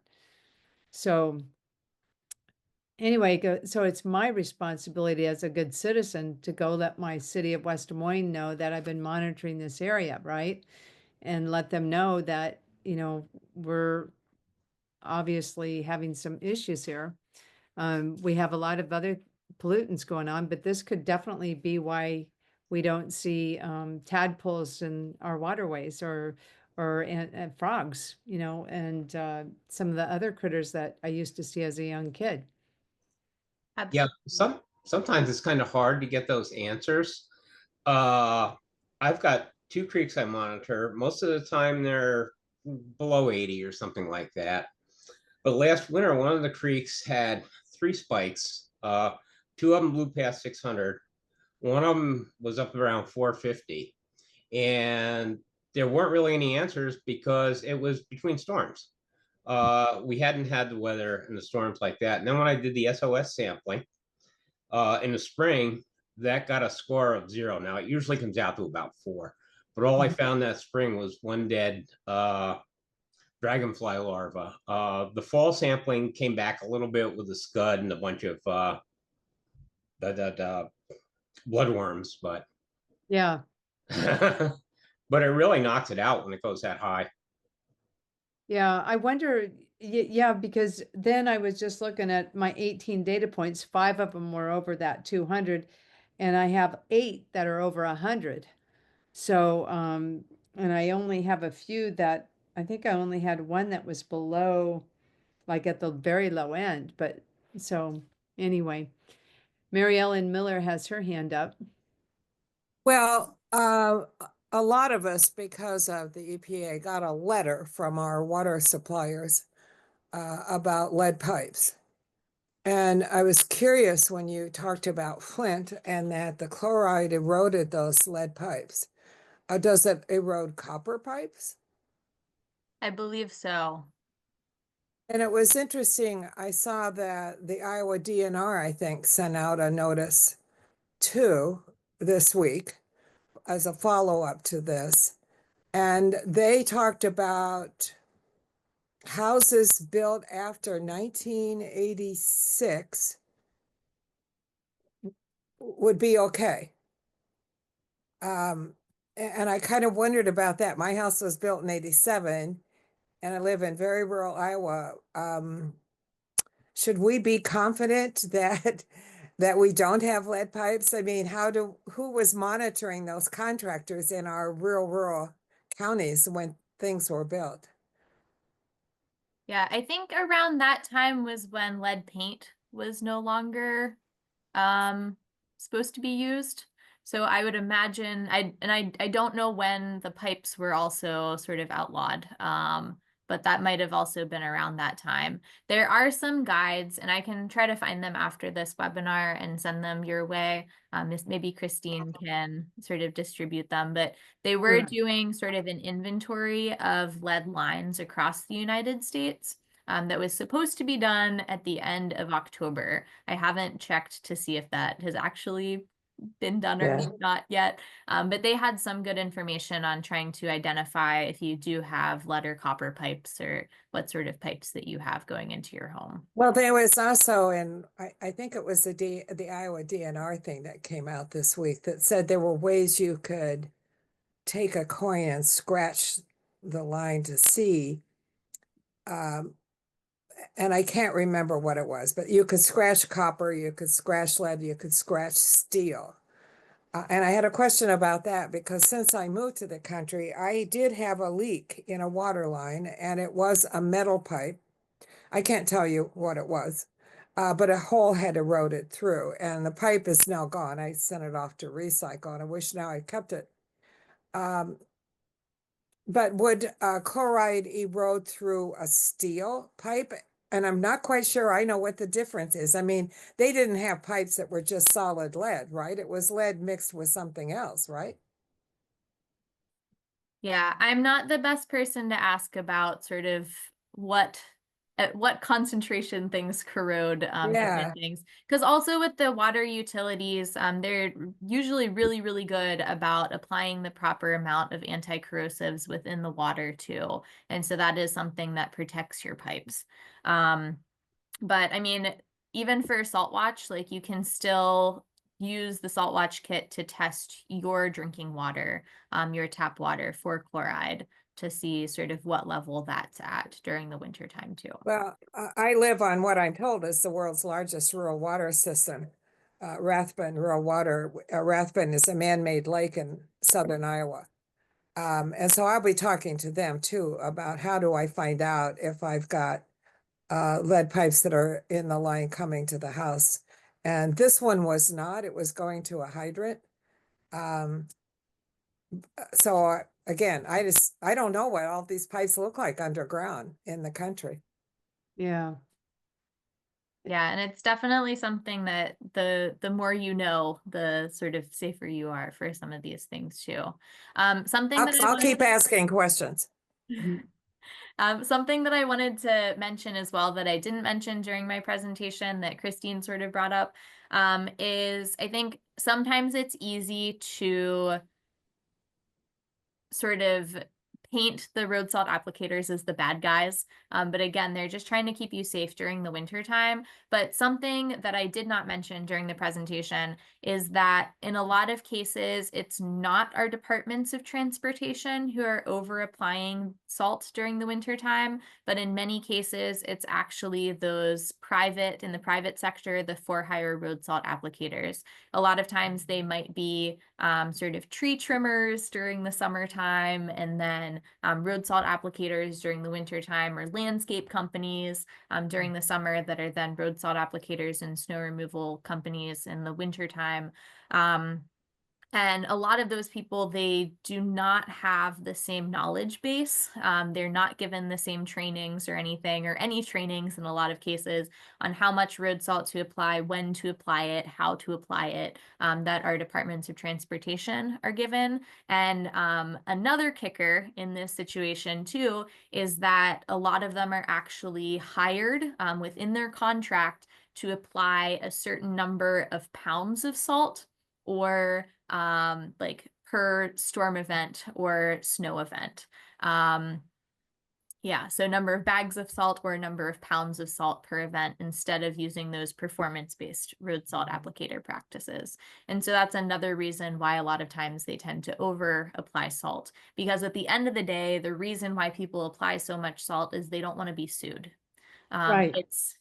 So anyway, so it's my responsibility as a good citizen to go let my city of West Des Moines know that I've been monitoring this area, right? And let them know that, you know, we're obviously having some issues here. We have a lot of other pollutants going on, but this could definitely be why we don't see tadpoles in our waterways, and frogs, you know, and some of the other critters that I used to see as a young kid. Yeah, Absolutely. sometimes it's kind of hard to get those answers. Uh, I've got two creeks I monitor. Most of the time they're below 80 or something like that. But last winter, one of the creeks had three spikes. Two of them blew past 600. One of them was up around 450. And there weren't really any answers because it was between storms. We hadn't had the weather and the storms like that. And then when I did the SOS sampling in the spring, that got a score of 0. Now it usually comes out to about 4, but all I found that spring was one dead dragonfly larva. The fall sampling came back a little bit with a scud and a bunch of the bloodworms, but Yeah. but it really knocks it out when it goes that high. Yeah, I wonder, yeah, because then I was just looking at my 18 data points, 5 of them were over that 200, and I have 8 that are over 100. So, and I only have a few that, I think I only had one that was below, like at the very low end. But so anyway, Mary Ellen Miller has her hand up. Well, a lot of us, because of the EPA, got a letter from our water suppliers about lead pipes. And I was curious when you talked about Flint and that the chloride eroded those lead pipes. Does it erode copper pipes? I believe so. And it was interesting, I saw that the Iowa DNR, I think, sent out a notice too this week as a follow-up to this. And they talked about houses built after 1986 would be okay. And I kind of wondered about that. My house was built in 87 and I live in very rural Iowa. Should we be confident that we don't have lead pipes? I mean, who was monitoring those contractors in our rural counties when things were built? Yeah, I think around that time was when lead paint was no longer supposed to be used. So I would imagine I don't know when the pipes were also sort of outlawed. But that might have also been around that time. There are some guides, and I can try to find them after this webinar and send them your way. Maybe Christine can sort of distribute them, but they were Sure. doing sort of an inventory of lead lines across the United States. That was supposed to be done at the end of October. I haven't checked to see if that has actually been done or not yet. But they had some good information on trying to identify if you do have lead or copper pipes or what sort of pipes that you have going into your home. Well, there was also, I think it was the Iowa DNR thing that came out this week that said there were ways you could take a coin and scratch the line to see. And I can't remember what it was, but you could scratch copper, you could scratch lead, you could scratch steel. And I had a question about that because since I moved to the country, I did have a leak in a water line and it was a metal pipe. I can't tell you what it was, but a hole had eroded through and the pipe is now gone. I sent it off to recycle and I wish now I kept it. But would chloride erode through a steel pipe? And I'm not quite sure I know what the difference is. I mean, they didn't have pipes that were just solid lead, right? It was lead mixed with something else, right? Yeah, I'm not the best person to ask about sort of what at what concentration things corrode Yeah. different things. Because also with the water utilities, they're usually really, really good about applying the proper amount of anti-corrosives within the water too. And so that is something that protects your pipes. But I mean, even for Salt Watch, like you can still use the Salt Watch kit to test your drinking water, your tap water for chloride to see sort of what level that's at during the winter time too. Well, I live on what I'm told is the world's largest rural water system, Rathbun Rural Water. Rathbun is a man-made lake in southern Iowa. And so I'll be talking to them too about how do I find out if I've got lead pipes that are in the line coming to the house. And this one was not, it was going to a hydrant. So again, I don't know what all these pipes look like underground in the country. Yeah. Yeah, and it's definitely something that the more you know, the sort of safer you are for some of these things too. Something that I'll keep asking questions. Something that I wanted to mention as well that I didn't mention during my presentation that Christine sort of brought up is I think sometimes it's easy to sort of paint the road salt applicators as the bad guys. But again, they're just trying to keep you safe during the winter time. But something that I did not mention during the presentation is that in a lot of cases, it's not our departments of transportation who are over applying salt during the winter time, but in many cases, it's actually those private, in the private sector, the for-hire road salt applicators. A lot of times they might be sort of tree trimmers during the summertime, and then road salt applicators during the winter time, or landscape companies during the summer that are then road salt applicators and snow removal companies in the winter time. And a lot of those people, they do not have the same knowledge base. They're not given the same trainings or anything, or any trainings in a lot of cases on how much road salt to apply, when to apply it, how to apply it, that our departments of transportation are given. And another kicker in this situation too is that a lot of them are actually hired within their contract to apply a certain number of pounds of salt, or like per storm event or snow event. Yeah, so number of bags of salt or number of pounds of salt per event, instead of using those performance-based road salt applicator practices. And so that's another reason why a lot of times they tend to over apply salt, because at the end of the day, the reason why people apply so much salt is they don't want to be sued. Right.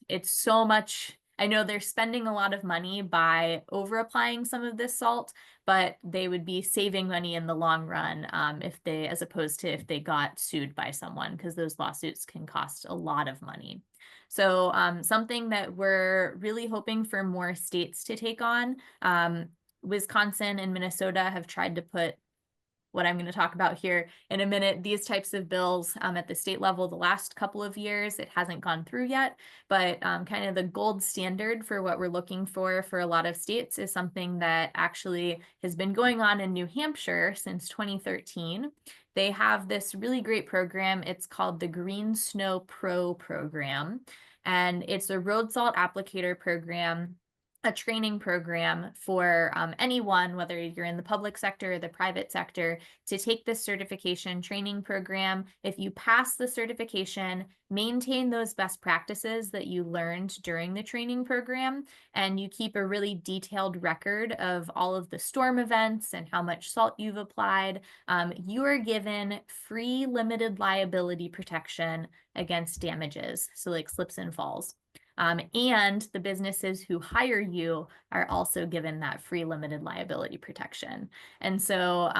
It's so much. I know they're spending a lot of money by over applying some of this salt, but they would be saving money in the long run if they, as opposed to if they got sued by someone, because those lawsuits can cost a lot of money. So something that we're really hoping for more states to take on. Wisconsin and Minnesota have tried to put what I'm going to talk about here in a minute, these types of bills at the state level the last couple of years. It hasn't gone through yet, but kind of the gold standard for what we're looking for a lot of states is something that actually has been going on in New Hampshire since 2013. They have this really great program. It's called the Green Snow Pro program, and it's a road salt applicator program, a training program for anyone, whether you're in the public sector or the private sector, to take this certification training program. If you pass the certification, maintain those best practices that you learned during the training program, and you keep a really detailed record of all of the storm events and how much salt you've applied, you are given free limited liability protection against damages, so like slips and falls. And the businesses who hire you are also given that free limited liability protection. And so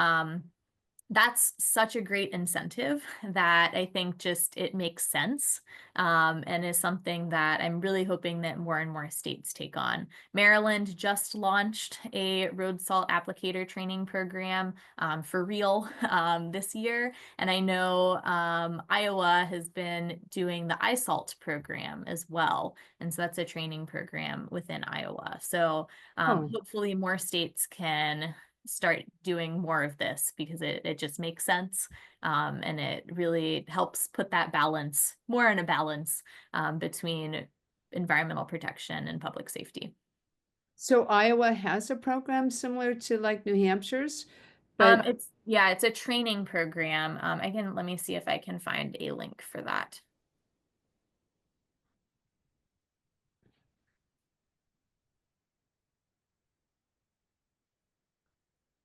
that's such a great incentive that I think just it makes sense, and is something that I'm really hoping that more and more states take on. Maryland just launched a road salt applicator training program for real this year, and I know Iowa has been doing the iSalt program as well, and so that's a training program within Iowa. So Oh. hopefully more states can start doing more of this because it just makes sense, and it really helps put that balance more in a balance between environmental protection and public safety. So Iowa has a program similar to like New Hampshire's, but It's a training program. Let me see if I can find a link for that.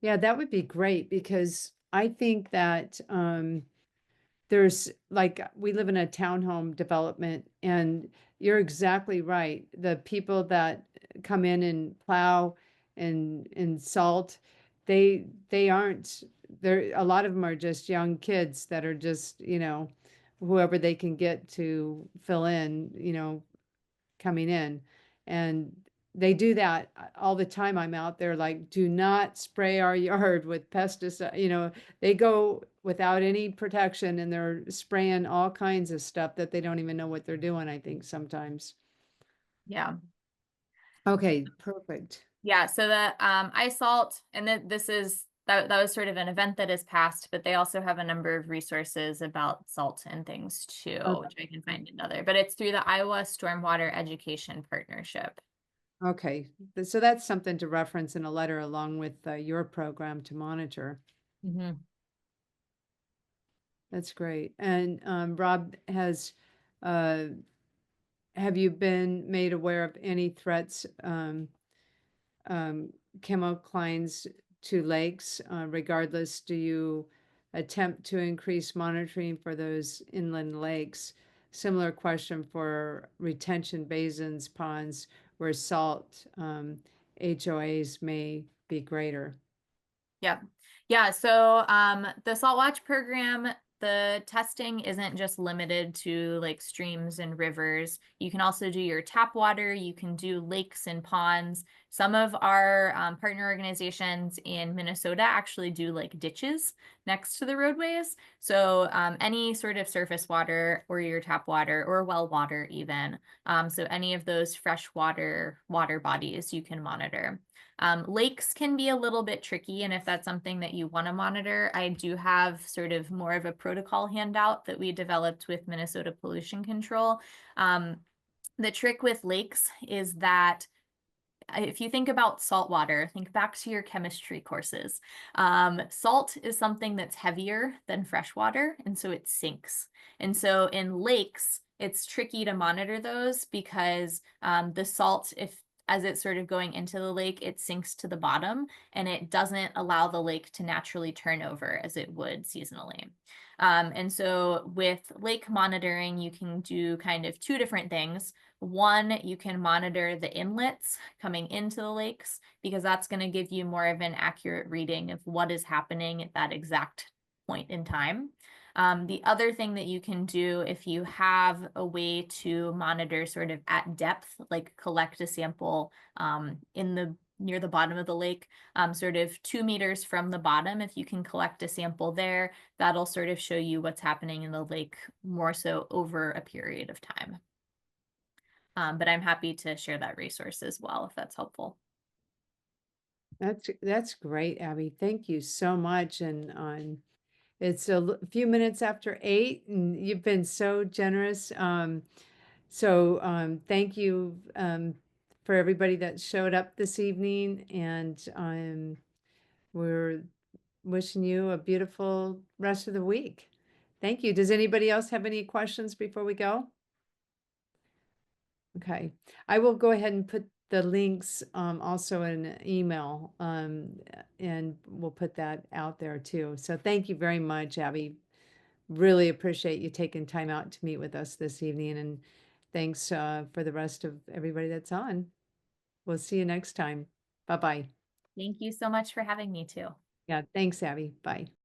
yeah, that would be great because I think that there's like we live in a townhome development and you're exactly right. The people that come in and plow and salt, they aren't there. A lot of them are just young kids that are just, whoever they can get to fill in, coming in. And they do that all the time. I'm out there like, do not spray our yard with pesticide. They go without any protection and they're spraying all kinds of stuff that they don't even know what they're doing, I think sometimes. Yeah. Okay, perfect. Yeah, so the iSalt, and this is that was sort of an event that is passed, but they also have a number of resources about salt and things too, which I can find another. But it's through the Iowa Stormwater Education Partnership. Okay, so that's something to reference in a letter along with your program to monitor. Mm-hmm. That's great. And Rob, have you been made aware of any threats, chemoclines to lakes? Regardless, do you attempt to increase monitoring for those inland lakes? Similar question for retention basins, ponds where salt HOAs may be greater. Yep. Yeah, so the Salt Watch program, the testing isn't just limited to like streams and rivers. You can also do your tap water, you can do lakes and ponds. Some of our partner organizations in Minnesota actually do like ditches next to the roadways. So any sort of surface water or your tap water or well water even. So any of those freshwater water bodies you can monitor. Lakes can be a little bit tricky, and if that's something that you want to monitor, I do have sort of more of a protocol handout that we developed with Minnesota Pollution Control. The trick with lakes is that if you think about salt water, think back to your chemistry courses. Salt is something that's heavier than fresh water, and so it sinks. And so in lakes, it's tricky to monitor those because the salt, as it's sort of going into the lake, it sinks to the bottom and it doesn't allow the lake to naturally turn over as it would seasonally. And so with lake monitoring, you can do kind of two different things. One, you can monitor the inlets coming into the lakes because that's going to give you more of an accurate reading of what is happening at that exact point in time. The other thing that you can do if you have a way to monitor sort of at depth, like collect a sample near the bottom of the lake, sort of 2 meters from the bottom, if you can collect a sample there, that'll sort of show you what's happening in the lake more so over a period of time. But I'm happy to share that resource as well, if that's helpful. That's great, Abby. Thank you so much. And it's a few minutes after 8, and you've been so generous. So thank you for everybody that showed up this evening, and we're wishing you a beautiful rest of the week. Thank you. Does anybody else have any questions before we go? Okay, I will go ahead and put the links also in an email, and we'll put that out there too. So thank you very much, Abby. Really appreciate you taking time out to meet with us this evening, and thanks for the rest of everybody that's on. We'll see you next time. Bye-bye. Thank you so much for having me too. Yeah, thanks, Abby. Bye.